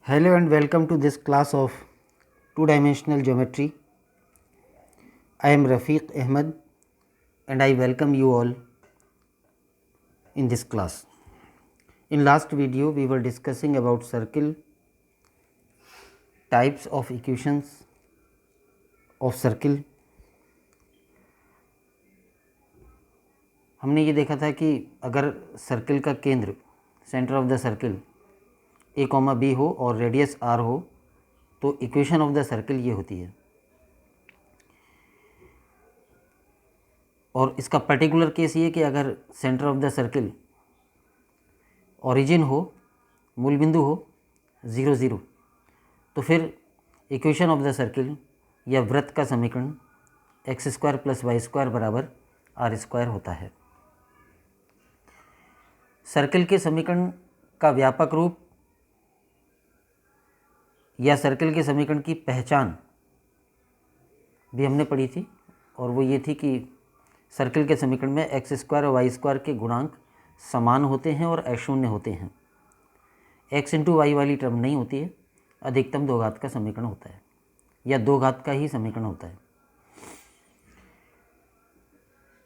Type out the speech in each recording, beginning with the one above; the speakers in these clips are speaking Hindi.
Hello and welcome to this class of two-dimensional geometry. I am Rafiq Ahmed and I welcome you all in this class. In last video we were discussing about circle, types of equations of circle. हमने ये देखा था कि अगर सर्कल का केंद्र centre of the circle A comma B हो और रेडियस आर हो तो इक्वेशन ऑफ द सर्कल ये होती है। और इसका पर्टिकुलर केस ये कि अगर centre of the circle origin हो, मूल बिंदु हो 0 0, तो फिर इक्वेशन ऑफ द सर्कल या वृत्त का समीकरण x square plus Y square बराबर आर स्क्वायर होता है। सर्कल के समीकरण का व्यापक रूप या सर्कल के समीकरण की पहचान भी हमने पढ़ी थी और वो ये थी कि सर्कल के समीकरण में एक्स स्क्वायर और वाई स्क्वायर के गुणांक समान होते हैं और अशून्य होते हैं। एक्स इंटू वाई वाली टर्म नहीं होती है, अधिकतम दो घात का समीकरण होता है या दो घात का ही समीकरण होता है।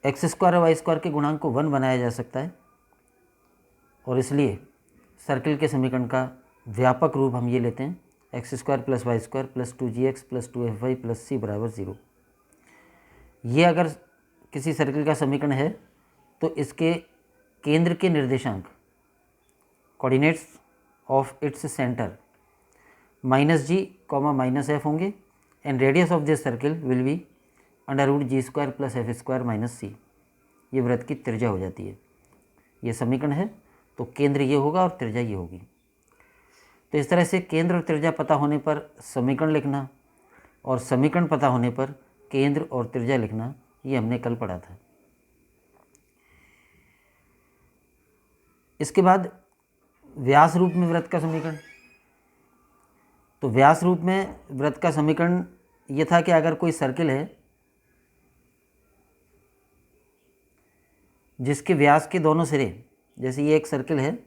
एक्स स्क्वायर और वाई स्क्वायर के गुणांक को 1 बनाया जा सकता है और इसलिए सर्कल के समीकरण का व्यापक रूप हम ये लेते हैं x square plus Y square plus 2gx plus 2fy plus c बराबर 0। ये अगर किसी सर्कल का समीकरण है तो इसके केंद्र के निर्देशांक coordinates of its centre -g, -f होंगे and radius of this circle will be √g² plus f square minus c। ये वृत्त की त्रिज्या हो जाती है। ये समीकरण है तो केंद्र ये होगा और त्रिज्या ये होगी। तो इस तरह से केंद्र और त्रिज्या पता होने पर समीकरण लिखना और समीकरण पता होने पर केंद्र और त्रिज्या लिखना, ये हमने कल पढ़ा था। इसके बाद व्यास रूप में वृत्त का समीकरण। तो व्यास रूप में वृत्त का समीकरण ये था कि अगर कोई सर्कल है जिसके व्यास के दोनों सिरे, जैसे ये एक सर्कल है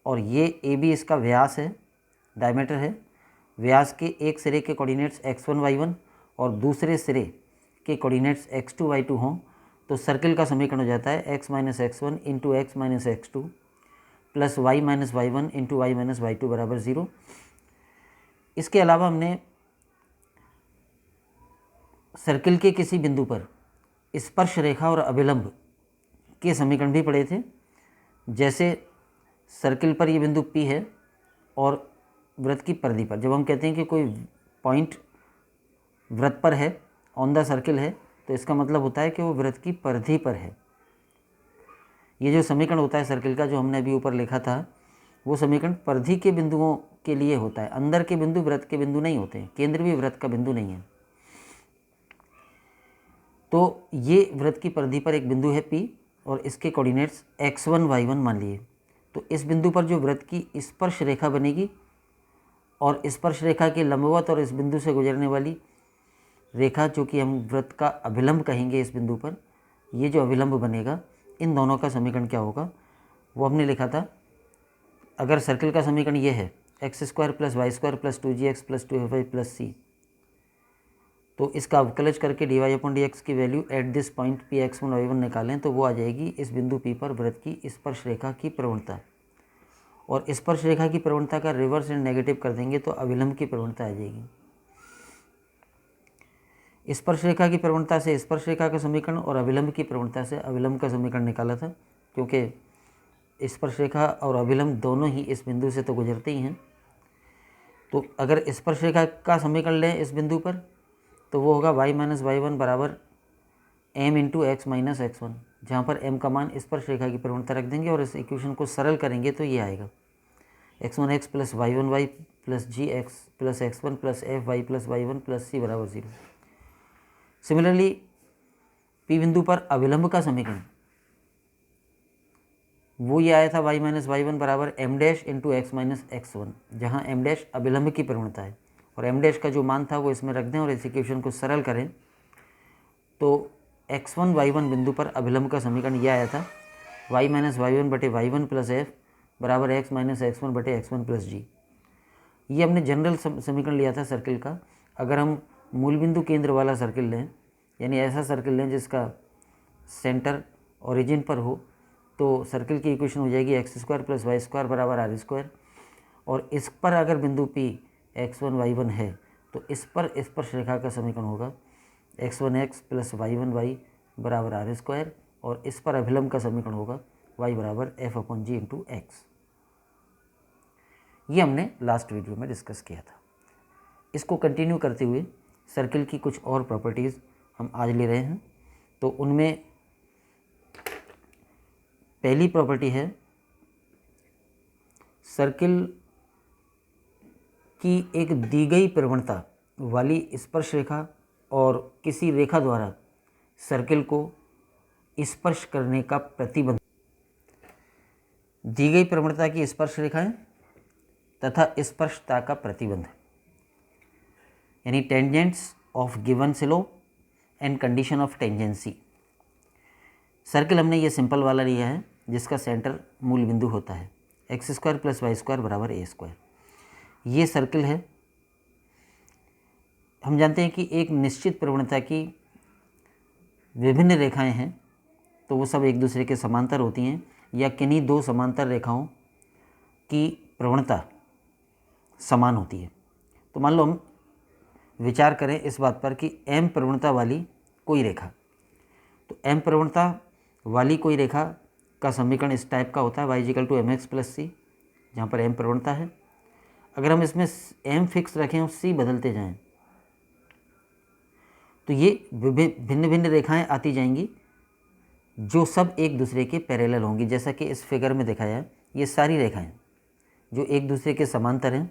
और ये ए बी इसका व्यास है, डायमीटर है, व्यास के एक सिरे के कोऑर्डिनेट्स x1 y1 और दूसरे सिरे के कोऑर्डिनेट्स x2 y2 हों तो सर्कल का समीकरण हो जाता है x minus x1 into x minus x2 plus y minus y1 into y minus y2 बराबर 0। इसके अलावा हमने सर्कल के किसी बिंदु पर स्पर्श रेखा और अभिलंब के समीकरण भी पढ़े थे। जैसे सर्कल पर ये बिंदु P है और वृत्त की परिधि पर, जब हम कहते हैं कि कोई पॉइंट वृत्त पर है, ऑन द सर्कल है, तो इसका मतलब होता है कि वो वृत्त की परिधि पर है। ये जो समीकरण होता है सर्कल का, जो हमने अभी ऊपर लिखा था, वो समीकरण परिधि के बिंदुओं के लिए होता है। अंदर के बिंदु वृत्त के बिंदु नहीं होते हैं, केंद्र भी वृत्त का बिंदु नहीं है। तो ये वृत्त की परिधि पर एक बिंदु है P और इसके कोऑर्डिनेट्स x1 y1 मान लिए। तो इस बिंदु पर जो वृत्त की स्पर्श रेखा बनेगी और स्पर्श रेखा के लंबवत और इस बिंदु से गुजरने वाली रेखा, जो कि हम वृत्त का अभिलंब कहेंगे इस बिंदु पर, ये जो अभिलंब बनेगा, इन दोनों का समीकरण क्या होगा वो हमने लिखा था। अगर सर्कल का समीकरण ये है x square plus Y square plus 2gx plus 2fy plus c, तो इसका अवकलज करके dy/dx की value at this point P x1 y1 निकालें तो वो आ जाएगी इस बिंदु P पर वृत्त की स्पर्श रेखा की प्रवणता। और स्पर्श रेखा की प्रवणता का रिवर्स एंड नेगेटिव कर देंगे तो अभिलंब की प्रवणता आ जाएगी। स्पर्श रेखा की प्रवणता से स्पर्श रेखा का समीकरण और अभिलंब की प्रवणता से अभिलंब का समीकरण निकाला था, क्योंकि स्पर्श रेखा और अभिलंब दोनों ही इस बिंदु से तो गुजरते ही हैं। तो अगर स्पर्श रेखा का समीकरण लें इस बिंदु पर तो वो होगा y माइनस y1 बराबर m into x minus x1, जहाँ पर m का मान स्पर्श रेखा की प्रवणता रख देंगे और इस इक्वेशन को सरल करेंगे तो ये आएगा x1x plus y1y plus gx plus x1 plus fy plus y1 plus c बराबर 0। सिमिलरली P बिंदु पर अभिलंब का समीकरण वो ये आया था y माइनस y1 बराबर m dash into x minus x1, जहाँ m डैश अभिलंब की प्रवणता है और m डैश का जो मान था वो इसमें रख दें और इस इक्वेशन को सरल करें तो x1 y1 बिंदु पर अभिलंब का समीकरण यह आया था y माइनस y1 बटे y1 प्लस f बराबर x माइनस x1 बटे x1 प्लस g। ये हमने जनरल समीकरण लिया था सर्किल का। अगर हम मूल बिंदु केंद्र वाला सर्किल लें, यानी ऐसा सर्किल लें जिसका सेंटर ओरिजिन पर हो, तो सर्किल की इक्वेशन हो जाएगी x square plus Y square बराबर आर स्क्वायर। और इस पर अगर बिंदु P x1 y1 है तो इस पर स्पर्श रेखा का समीकरण होगा x1x प्लस y1y बराबर आर स्क्वायर, और इस पर अभिलंब का समीकरण होगा y बराबर f/g इंटू एक्स। ये हमने लास्ट वीडियो में डिस्कस किया था। इसको कंटिन्यू करते हुए सर्किल की कुछ और प्रॉपर्टीज़ हम आज ले रहे हैं। तो उनमें पहली प्रॉपर्टी है सर्किल की एक दी गई प्रवणता वाली स्पर्श रेखा और किसी रेखा द्वारा सर्किल को स्पर्श करने का प्रतिबंध। दी गई प्रवणता की स्पर्श रेखाएं तथा स्पर्शता का प्रतिबंध, यानी tangents of given slope and condition of tangency. Circle हमने ये सिंपल वाला लिया है जिसका सेंटर मूल बिंदु होता है x square plus Y square बराबर ए स्क्वायर। ये सर्किल है। हम जानते हैं कि एक निश्चित प्रवणता की विभिन्न रेखाएं हैं, तो वो सब एक दूसरे के समांतर होती हैं, या किन्हीं दो समांतर रेखाओं की प्रवणता समान होती है। तो मान लो हम विचार करें इस बात पर कि m प्रवणता वाली कोई रेखा, तो m प्रवणता वाली कोई रेखा का समीकरण इस टाइप का होता है y equal to mx plus c, जहाँ पर m प्रवणता है। अगर हम इसमें m फिक्स रखें और c बदलते जाएं तो ये भिन्न भिन्न रेखाएं आती जाएंगी जो सब एक दूसरे के पैरेलल होंगी। जैसा कि इस फिगर में दिखाया है, ये सारी रेखाएं जो एक दूसरे के समांतर हैं,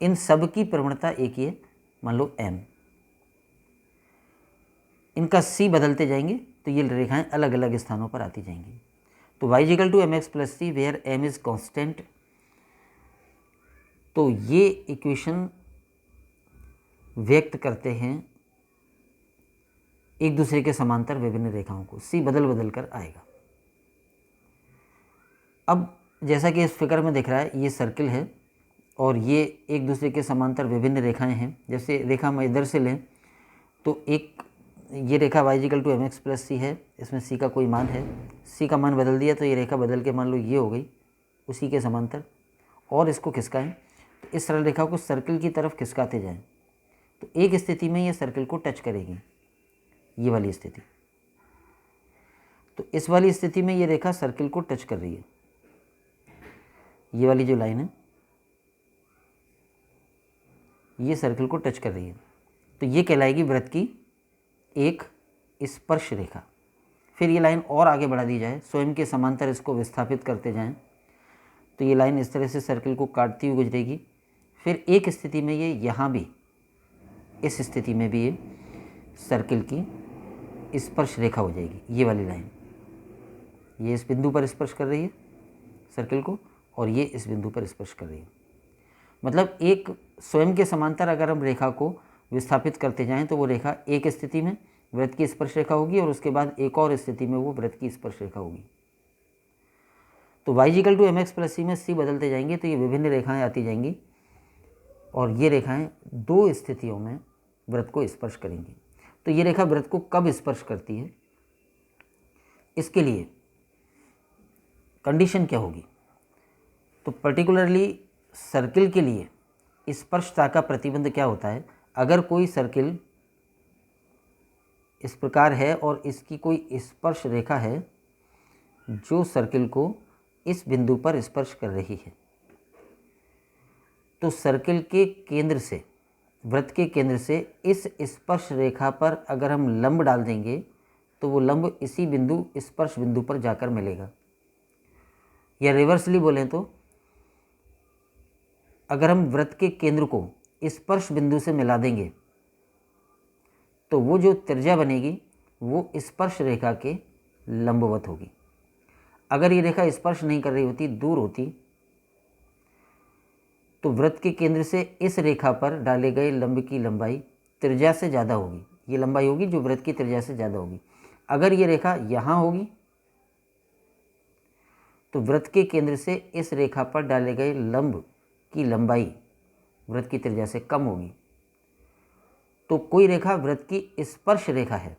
इन सब की प्रवणता एक ही है, मान लो m। इनका c बदलते जाएंगे तो ये रेखाएं अलग अलग स्थानों पर आती जाएंगी। तो y equal to mx plus C where m is constant. तो ये इक्वेशन व्यक्त करते हैं एक दूसरे के समांतर विभिन्न रेखाओं को, c बदल बदल कर आएगा। अब जैसा कि इस फिगर में दिख रहा है, ये सर्किल है और ये एक दूसरे के समांतर विभिन्न रेखाएं हैं। जैसे रेखा हम इधर से लें तो एक ये रेखा y equal to mx plus c है, इसमें c का कोई मान है, c का मान बदल दिया तो ये रेखा बदल के मान लो ये हो गई उसी के समांतर, और इसको खिसकाएं तो इस सरल रेखा को सर्किल की तरफ खिसकाते जाएं तो एक स्थिति में ये सर्किल को टच करेगी, ये वाली स्थिति। तो इस वाली स्थिति में ये रेखा सर्किल को टच कर रही है, ये वाली जो लाइन है ये सर्किल को टच कर रही है, तो ये कहलाएगी वृत्त की एक स्पर्श रेखा। फिर ये लाइन और आगे बढ़ा दी जाए, स्वयं के समांतर इसको विस्थापित करते जाएं तो ये लाइन इस तरह से सर्किल को काटती हुई गुजरेगी। फिर एक स्थिति में ये यहाँ भी, इस स्थिति में भी ये सर्किल की स्पर्श रेखा हो जाएगी। ये वाली लाइन ये इस बिंदु पर स्पर्श कर रही है सर्किल को, और ये इस बिंदु पर स्पर्श कर रही है। मतलब एक स्वयं के समांतर अगर हम रेखा को विस्थापित करते जाएं तो वो रेखा एक स्थिति में वृत्त की स्पर्श रेखा होगी और उसके बाद एक और स्थिति में वो वृत्त की स्पर्श रेखा होगी। तो y equal to mx plus c में c बदलते जाएंगे तो ये विभिन्न रेखाएं आती जाएंगी और ये रेखाएं दो स्थितियों में वृत्त को स्पर्श करेंगी। तो ये रेखा वृत्त को कब स्पर्श करती है, इसके लिए कंडीशन क्या होगी? तो पर्टिकुलरली सर्किल के लिए स्पर्शता का प्रतिबंध क्या होता है? अगर कोई सर्किल इस प्रकार है और इसकी कोई स्पर्श रेखा है जो सर्किल को इस बिंदु पर स्पर्श कर रही है, तो सर्किल के केंद्र से, वृत्त के केंद्र से इस स्पर्श रेखा पर अगर हम लंब डाल देंगे तो वो लंब इसी बिंदु स्पर्श बिंदु पर जाकर मिलेगा। या रिवर्सली बोलें तो अगर हम वृत्त के केंद्र को स्पर्श बिंदु से मिला देंगे तो वो जो त्रिज्या बनेगी वो स्पर्श रेखा के लंबवत होगी। अगर ये रेखा स्पर्श नहीं कर रही होती, दूर होती, तो वृत्त के केंद्र से इस रेखा पर डाले गए लंब की लंबाई त्रिज्या से ज़्यादा होगी। ये लंबाई होगी जो वृत्त की त्रिज्या से ज़्यादा होगी। अगर ये रेखा यहाँ होगी तो वृत्त के केंद्र से इस रेखा पर डाले गए लंब की लंबाई वृत्त की त्रिज्या से कम होगी। तो कोई रेखा वृत्त की स्पर्श रेखा है,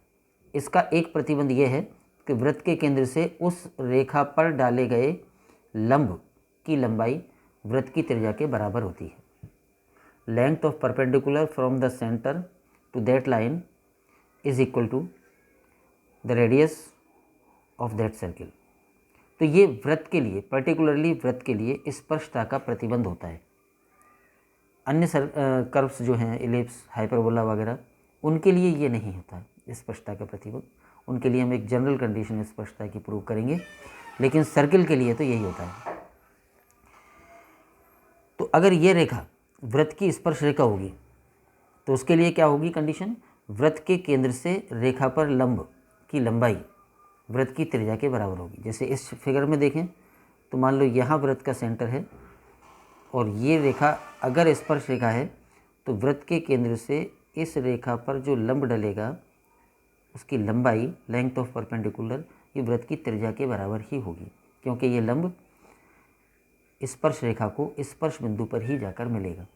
इसका एक प्रतिबंध यह है कि वृत्त के केंद्र से उस रेखा पर डाले गए लंब की लंबाई वृत्त की त्रिज्या के बराबर होती है। Length of perpendicular from the centre to that line is equal to the radius of that circle. तो ये वृत्त के लिए, पर्टिकुलरली वृत्त के लिए स्पर्शता का प्रतिबंध होता है। अन्य कर्व्स जो हैं, इलिप्स, हाइपरबोला वगैरह, उनके लिए ये नहीं होता स्पर्शता का प्रतिबंध। उनके लिए हम एक जनरल कंडीशन स्पर्शता की प्रूव करेंगे, लेकिन सर्किल के लिए तो यही होता है। तो अगर ये रेखा वृत्त की स्पर्श रेखा होगी तो उसके लिए क्या होगी कंडीशन? वृत्त के केंद्र से रेखा पर लंब की लंबाई वृत्त की त्रिज्या के बराबर होगी। जैसे इस फिगर में देखें तो मान लो यहाँ वृत्त का सेंटर है और ये रेखा अगर स्पर्श रेखा है तो वृत्त के केंद्र से इस रेखा पर जो लंब डलेगा उसकी लंबाई, लेंथ ऑफ परपेंडिकुलर, ये वृत्त की त्रिज्या के बराबर ही होगी, क्योंकि ये लंब स्पर्श रेखा को स्पर्श बिंदु पर ही जाकर मिलेगा।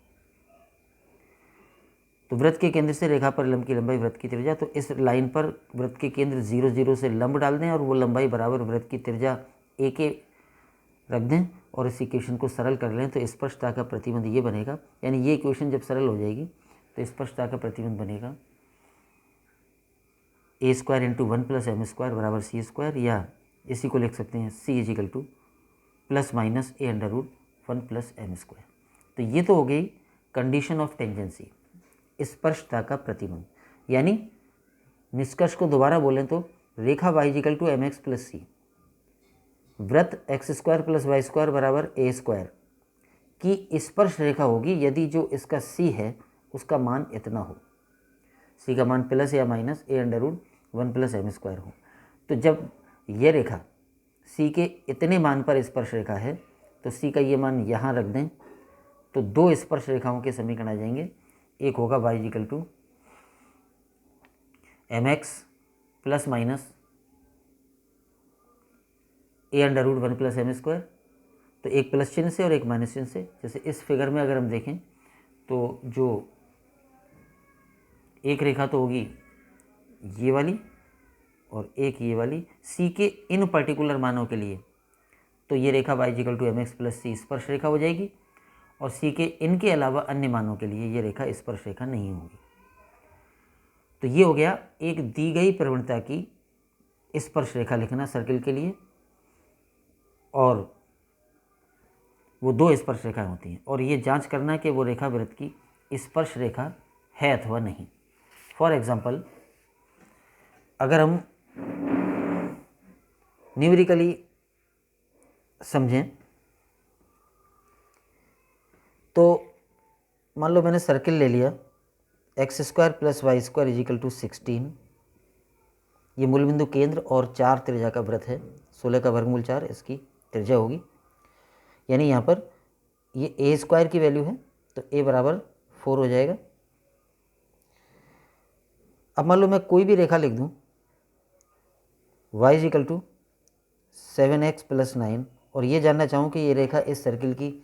तो वृत्त के केंद्र से रेखा पर लंब की लंबाई वृत्त की त्रिज्या, तो इस लाइन पर वृत्त के केंद्र 0 0 से लंब डाल दें और वो लंबाई बराबर वृत्त की त्रिज्या a के रख दें और इस इक्वेशन को सरल कर लें तो स्पर्शता का प्रतिबंध ये बनेगा। यानी ये इक्वेशन जब सरल हो जाएगी तो स्पर्शता का प्रतिबंध बनेगा a square into 1 plus M square बराबर सी स्क्वायर, या इसी को लिख सकते हैं c is equal to plus minus a under root 1 plus M square. तो ये तो हो गई कंडीशन ऑफ टेंजेंसी, स्पर्शता का प्रतिबंध। यानी निष्कर्ष को दोबारा बोलें तो रेखा y equal to M x plus c, वृत्त x square plus Y square बराबर ए स्क्वायर की स्पर्श रेखा होगी यदि जो इसका c है उसका मान इतना हो, c का मान प्लस या minus a under root 1 plus M square हो। तो जब ये रेखा c के इतने मान पर स्पर्श रेखा है तो c का ये मान यहाँ रख दें तो दो स्पर्श रेखाओं के समीकरण आ जाएंगे। एक होगा y equal to M x plus minus a under root 1 plus M square, तो एक प्लस चिन्ह से और एक माइनस चिन्ह से। जैसे इस फिगर में अगर हम देखें तो जो एक रेखा तो होगी ये वाली और एक ये वाली, c के इन पर्टिकुलर मानों के लिए तो ये रेखा y equal to M x plus c स्पर्श रेखा हो जाएगी, और c के इनके अलावा अन्य मानों के लिए ये रेखा स्पर्श रेखा नहीं होगी। तो ये हो गया एक दी गई प्रवणता की स्पर्श रेखा लिखना सर्किल के लिए, और वो दो स्पर्श रेखाएं होती हैं और ये जांच करना कि वो रेखा वृत्त की स्पर्श रेखा है अथवा नहीं। फॉर एग्जाम्पल, अगर हम न्यूमेरिकली समझें तो मान लो मैंने सर्किल ले लिया X square plus Y square is equal to 16, ये मूल बिंदु केंद्र और 4 त्रिज्या का वृत्त है, 16 का वर्गमूल 4 इसकी त्रिज्या होगी। यानी यहाँ पर ये a स्क्वायर की वैल्यू है तो a बराबर 4 हो जाएगा। अब मान लो मैं कोई भी रेखा लिख दूँ y is equal to 7x plus 9 और ये जानना चाहूँ कि ये रेखा इस सर्किल की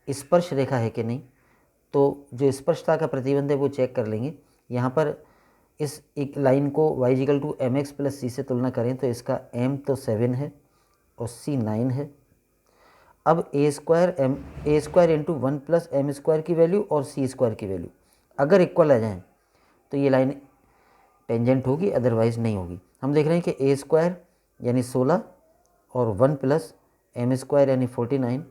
स्पर्श रेखा है कि नहीं, तो जो स्पर्शता का प्रतिबंध है वो चेक कर लेंगे। यहाँ पर इस एक लाइन को y equal to M x plus c से तुलना करें तो इसका m तो 7 है और c 9 है। अब a square into 1 plus M square की वैल्यू और c स्क्वायर की वैल्यू अगर इक्वल आ जाए तो ये लाइन टेंजेंट होगी, अदरवाइज नहीं होगी। हम देख रहे हैं कि a स्क्वायर यानी 16 और 1 प्लस एम स्क्वायर यानी 49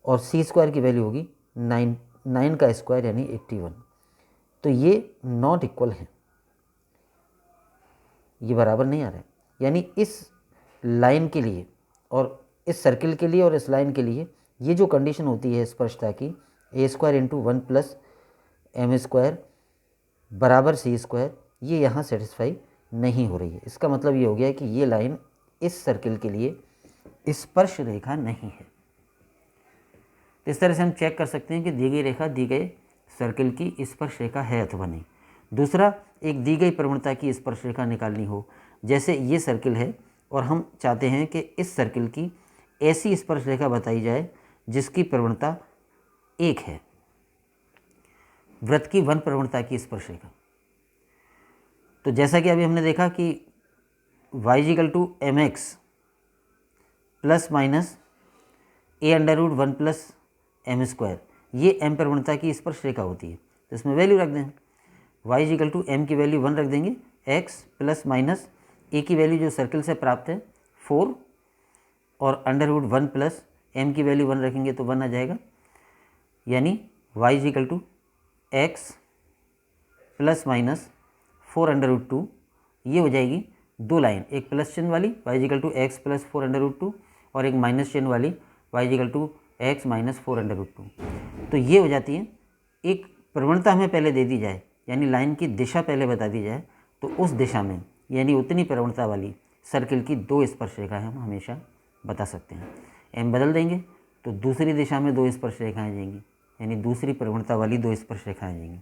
और c स्क्वायर की वैल्यू होगी 9 का स्क्वायर यानी 81, तो ये नॉट इक्वल है, ये बराबर नहीं आ रहा है। यानी इस लाइन के लिए और इस सर्किल के लिए और इस लाइन के लिए ये जो कंडीशन होती है स्पर्शता की a square into 1 plus M square बराबर c स्क्वायर, ये यहाँ सेटिस्फाई नहीं हो रही है। इसका मतलब ये हो गया कि ये लाइन इस सर्किल के लिए स्पर्श रेखा नहीं है। तो इस तरह से हम चेक कर सकते हैं कि दी गई रेखा दी गए सर्किल की स्पर्श रेखा है अथवा नहीं। दूसरा, एक दी गई प्रवणता की स्पर्श रेखा निकालनी हो, जैसे ये सर्किल है और हम चाहते हैं कि इस सर्किल की ऐसी स्पर्श रेखा बताई जाए जिसकी प्रवणता एक है वृत्त की वन प्रवणता की स्पर्शरेखा। तो जैसा कि अभी हमने देखा कि y=mx plus minus a√1 plus m², ये m प्रवणता की स्पर्शरेखा होती है। तो इसमें वैल्यू रख दें, y=m की वैल्यू 1 रख देंगे, x प्लस माइनस a की वैल्यू जो सर्किल से प्राप्त है 4 और √1 प्लस m की वैल्यू 1 रखेंगे तो 1 आ जाएगा, यानी y=x प्लस माइनस 4√2, ये हो जाएगी दो लाइन, एक प्लस चिन्ह वाली y=x प्लस 4√2 और एक माइनस चिन्ह वाली y=x माइनस 4√2। तो ये हो जाती है, एक प्रवणता हमें पहले दे दी जाए, यानी लाइन की दिशा पहले बता दी जाए, तो उस दिशा में यानी उतनी प्रवणता वाली सर्किल की दो स्पर्शरेखाएं हम हमेशा बता सकते हैं। m बदल देंगे तो दूसरी दिशा में दो स्पर्शरेखाएं जाएंगी, यानी दूसरी प्रवणता वाली दो स्पर्शरेखाएं जाएंगी।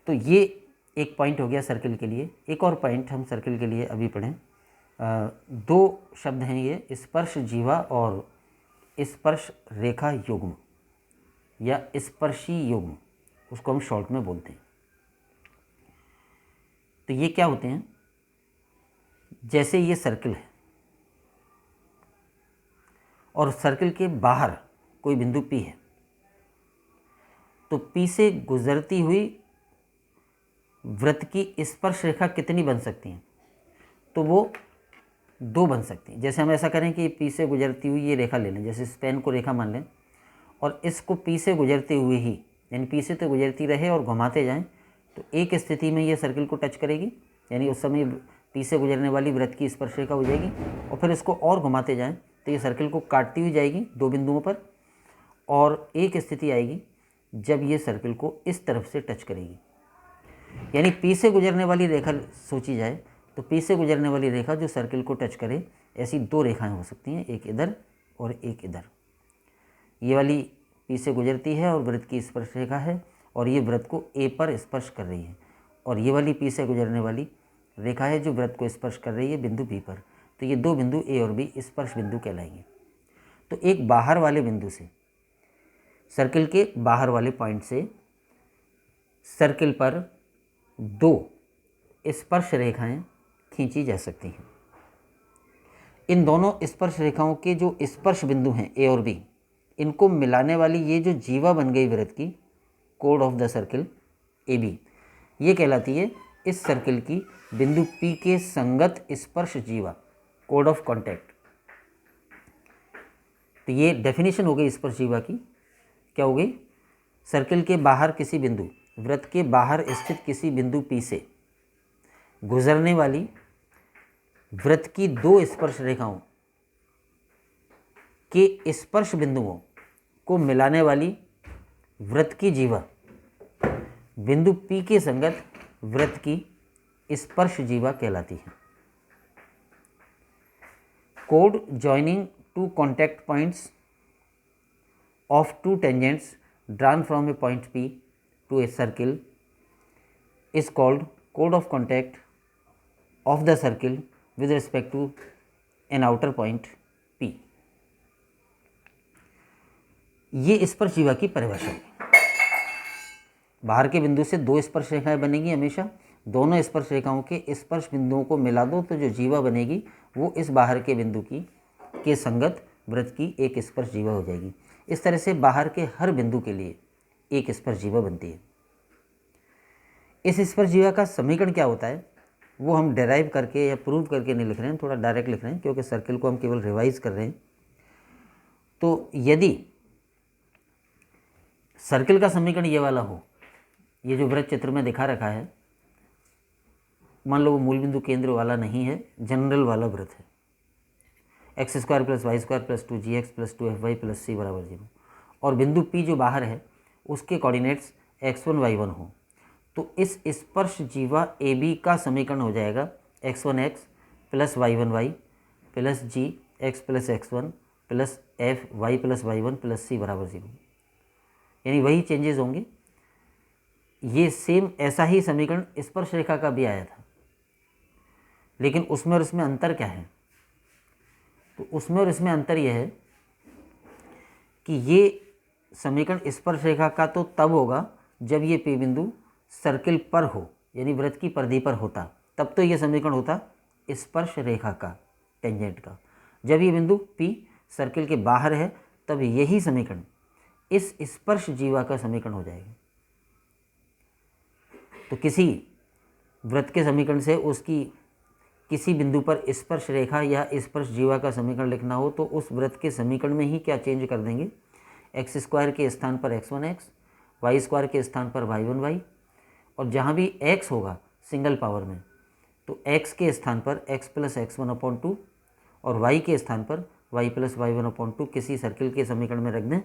तो ये एक पॉइंट हो गया सर्किल के लिए। एक और पॉइंट हम सर्किल के लिए अभी पढ़ें। दो शब्द हैं ये, स्पर्श जीवा और स्पर्श रेखा युग्म या स्पर्शी युग्म, उसको हम शॉर्ट में बोलते हैं। तो ये क्या होते हैं, जैसे ये सर्किल है और सर्किल के बाहर कोई बिंदु P है, तो P से गुजरती हुई वृत्त की स्पर्श रेखा कितनी बन सकती हैं, तो वो दो बन सकती हैं। जैसे हम ऐसा करें कि P से गुजरती हुई ये रेखा ले लें, जैसे इस पेन को रेखा मान लें और इसको P से गुजरते हुए ही, यानी P से तो गुजरती रहे और घुमाते जाएं, तो एक स्थिति में ये सर्किल को टच करेगी, यानी उस समय P से गुजरने वाली वृत्त की स्पर्श रेखा हो जाएगी, और फिर इसको और घुमाते जाएं तो ये सर्किल को काटती हुई जाएगी दो बिंदुओं पर, और एक स्थिति आएगी जब ये सर्किल को इस तरफ से टच करेगी। यानी P से गुजरने वाली रेखा सोची जाए तो P से गुजरने वाली रेखा जो सर्किल को टच करे, ऐसी दो रेखाएं हो सकती हैं, एक इधर और एक इधर। ये वाली P से गुजरती है और वृत्त की स्पर्श रेखा है, और ये वृत्त को A पर स्पर्श कर रही है, और ये वाली P से गुजरने वाली रेखा है जो वृत्त को स्पर्श कर रही है बिंदु B पर। तो ये दो बिंदु A और B स्पर्श बिंदु कहलाएंगे। तो एक बाहर वाले बिंदु से, सर्किल के बाहर वाले पॉइंट से सर्किल पर दो स्पर्श रेखाएं खींची जा सकती हैं। इन दोनों स्पर्श रेखाओं के जो स्पर्श बिंदु हैं A और B, इनको मिलाने वाली ये जो जीवा बन गई वृत्त की, code of the circle AB, ये कहलाती है इस सर्किल की बिंदु P के संगत स्पर्श जीवा, कोड ऑफ कॉन्टैक्ट। तो ये डेफिनेशन हो गई स्पर्श जीवा की। क्या हो गई, सर्किल के बाहर किसी बिंदु, वृत्त के बाहर स्थित किसी बिंदु P से गुजरने वाली वृत्त की दो स्पर्श रेखाओं के स्पर्श बिंदुओं को मिलाने वाली वृत्त की जीवा बिंदु P के संगत वृत्त की स्पर्श जीवा कहलाती है। Code joining two contact points of to tangents drawn from A point P to a circle is called code of contact of the circle with respect to an outer point P। ये स्पर्श जीवा की परिभाषा है। बाहर के बिंदु से दो स्पर्श रेखाएं बनेगी हमेशा, दोनों स्पर्श रेखाओं के स्पर्श बिंदुओं को मिला दो तो जो जीवा बनेगी वो इस बाहर के बिंदु की के संगत वृत्त की एक स्पर्श जीवा हो जाएगी। इस तरह से बाहर के हर बिंदु के लिए एक स्पर्श जीवा बनती है। इस स्पर्श जीवा का समीकरण क्या होता है वो हम डेराइव करके या प्रूव करके नहीं लिख रहे हैं, थोड़ा डायरेक्ट लिख रहे हैं क्योंकि सर्किल को हम केवल रिवाइज कर रहे हैं। तो यदि सर्किल का समीकरण ये वाला हो, ये जो वृत्त चित्र में दिखा रखा है, मान लो वो मूल बिंदु केंद्र वाला नहीं है, जनरल वाला वृत्त है, x² + y² + 2gx + 2fy + c = 0, और बिंदु P जो बाहर है उसके कोऑर्डिनेट्स x1 y1 हो, तो इस स्पर्श जीवा AB का समीकरण हो जाएगा x1x + y1y + gx + x1 + fy + y1 + c = 0। यानी वही चेंजेस होंगे। ये सेम ऐसा ही समीकरण स्पर्श रेखा का भी आया था, लेकिन उसमें और इसमें अंतर क्या है, तो उसमें और इसमें अंतर यह है कि ये समीकरण स्पर्श रेखा का तो तब होगा जब ये P बिंदु सर्किल पर हो, यानी वृत्त की परिधि पर होता, तब तो ये समीकरण होता स्पर्श रेखा का, टेंजेंट का। जब ये बिंदु P सर्किल के बाहर है तब यही समीकरण इस स्पर्श जीवा का समीकरण हो जाएगा। तो किसी वृत्त के समीकरण से उसकी किसी बिंदु पर स्पर्श रेखा या स्पर्श जीवा का समीकरण लिखना हो तो उस वृत्त के समीकरण में ही क्या चेंज कर देंगे, एक्स स्क्वायर के स्थान पर x1x, वाई स्क्वायर के स्थान पर y1y, और जहाँ भी x होगा सिंगल पावर में तो x के स्थान पर x प्लस x1/2 और y के स्थान पर y प्लस y1/2 किसी सर्किल के समीकरण में रख दें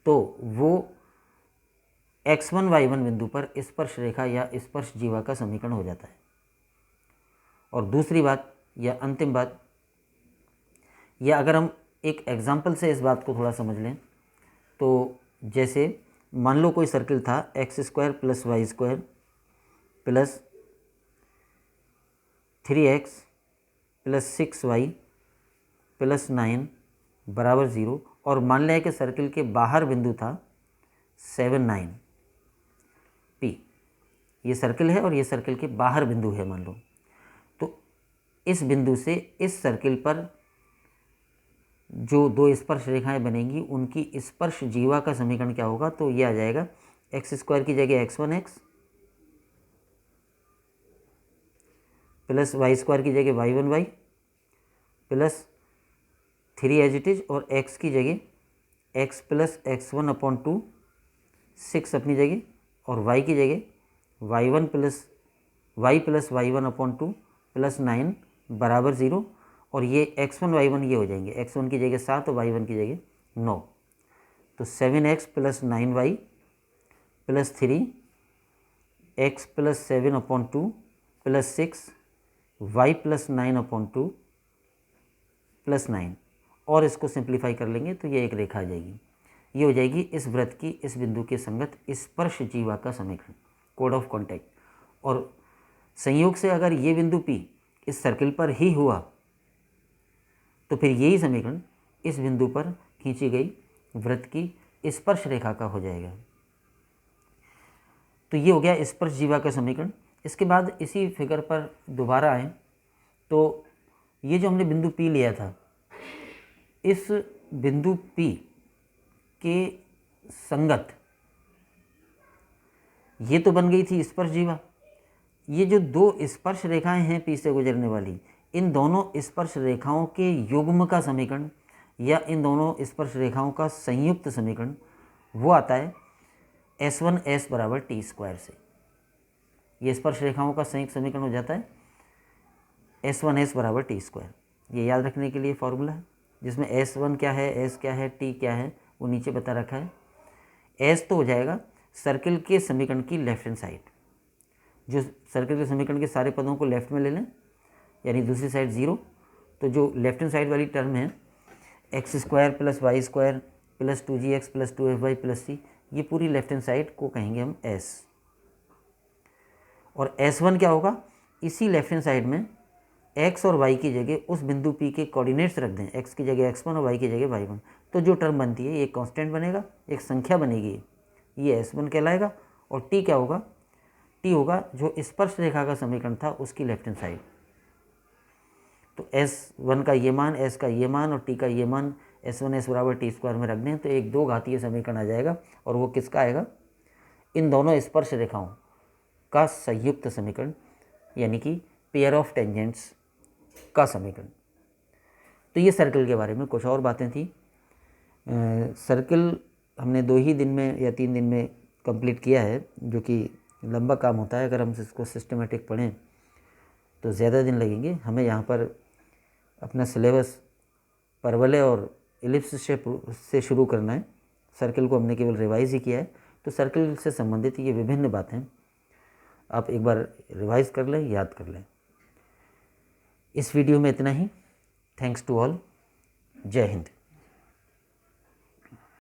तो वो x1 y1 बिंदु पर स्पर्श रेखा या स्पर्श जीवा का समीकरण हो जाता है। और दूसरी बात या अंतिम बात, या अगर हम एक एग्जाम्पल से इस बात को थोड़ा समझ लें तो जैसे मान लो कोई सर्किल था x² plus Y square plus 3x plus 6y plus 9 बराबर 0, और मान लें कि सर्किल के बाहर बिंदु था 7 9 P। ये सर्किल है और ये सर्किल के बाहर बिंदु है मान लो। तो इस बिंदु से इस सर्किल पर जो दो स्पर्श रेखाएं बनेंगी उनकी स्पर्श जीवा का समीकरण क्या होगा, तो ये आ जाएगा x² की जगह x1x प्लस y² की जगह y1y plus 3 as it is, और x की जगह x प्लस x1/2 6 अपनी जगह, और y की जगह y1 प्लस y1/2 प्लस 9 बराबर 0, और ये x1 y1 ये हो जाएंगे, x1 की जगह 7 और y1 की जगह 9। तो 7x plus 9y plus 3x plus 7/2 plus 6 y plus 9/2 plus 9, और इसको सिंप्लीफाई कर लेंगे तो ये एक रेखा आ जाएगी। ये हो जाएगी इस वृत्त की इस बिंदु के संगत स्पर्श जीवा का समीकरण, कोड ऑफ कॉन्टैक्ट। और संयोग से अगर ये बिंदु P इस सर्किल पर ही हुआ तो फिर यही समीकरण इस बिंदु पर खींची गई वृत्त की स्पर्श रेखा का हो जाएगा। तो ये हो गया स्पर्श जीवा का समीकरण। इसके बाद इसी फिगर पर दोबारा आए तो ये जो हमने बिंदु P लिया था, इस बिंदु P के संगत ये तो बन गई थी स्पर्श जीवा। ये जो दो स्पर्श रेखाएं हैं P से गुजरने वाली, इन दोनों स्पर्श रेखाओं के युग्म का समीकरण या इन दोनों स्पर्श रेखाओं का संयुक्त समीकरण वो आता है S1S बराबर T स्क्वायर से। ये स्पर्श रेखाओं का संयुक्त समीकरण हो जाता है S1S बराबर T स्क्वायर। ये याद रखने के लिए फॉर्मूला है जिसमें S1 क्या है, S क्या है, T क्या है, वो नीचे बता रखा है। S तो हो जाएगा सर्किल के समीकरण की लेफ्ट हैंड साइड, जो सर्किल के समीकरण के सारे पदों को लेफ्ट में ले लें, यानी दूसरी साइड 0। तो जो लेफ्ट हैंड साइड वाली टर्म है x² plus Y square plus 2gx plus 2fy plus c, ये पूरी लेफ्ट हैंड साइड को कहेंगे हम S। और S1 क्या होगा, इसी लेफ्ट हैंड साइड में x और y की जगह उस बिंदु P के कोऑर्डिनेट्स रख दें, x की जगह x1 और y की जगह y1, तो जो टर्म बनती है ये कांस्टेंट बनेगा, एक संख्या बनेगी, ये S1 कहलाएगा। और T क्या होगा, T होगा जो स्पर्श रेखा का समीकरण था उसकी लेफ्ट हैंड साइड। तो S1 का ये मान, S का ये मान और T का ये मान S1S बराबर T स्क्वायर में रख दें तो एक दो घातीय समीकरण आ जाएगा। और वो किसका आएगा, इन दोनों स्पर्श रेखाओं का संयुक्त समीकरण, यानी कि पेयर ऑफ टेंजेंट्स का समीकरण। तो ये सर्किल के बारे में कुछ और बातें थी। सर्किल हमने 2 ही दिन में या 3 दिन में कंप्लीट किया है, जो कि लंबा काम होता है। अगर हम इसको सिस्टमेटिक पढ़ें तो ज़्यादा दिन लगेंगे। हमें यहाँ पर अपना सिलेबस परवलय और इलिप्स से शुरू करना है। सर्किल को हमने केवल रिवाइज ही किया है, तो सर्किल से संबंधित ये विभिन्न बातें आप एक बार रिवाइज कर लें, याद कर लें। इस वीडियो में इतना ही। Thanks to all. जय हिंद।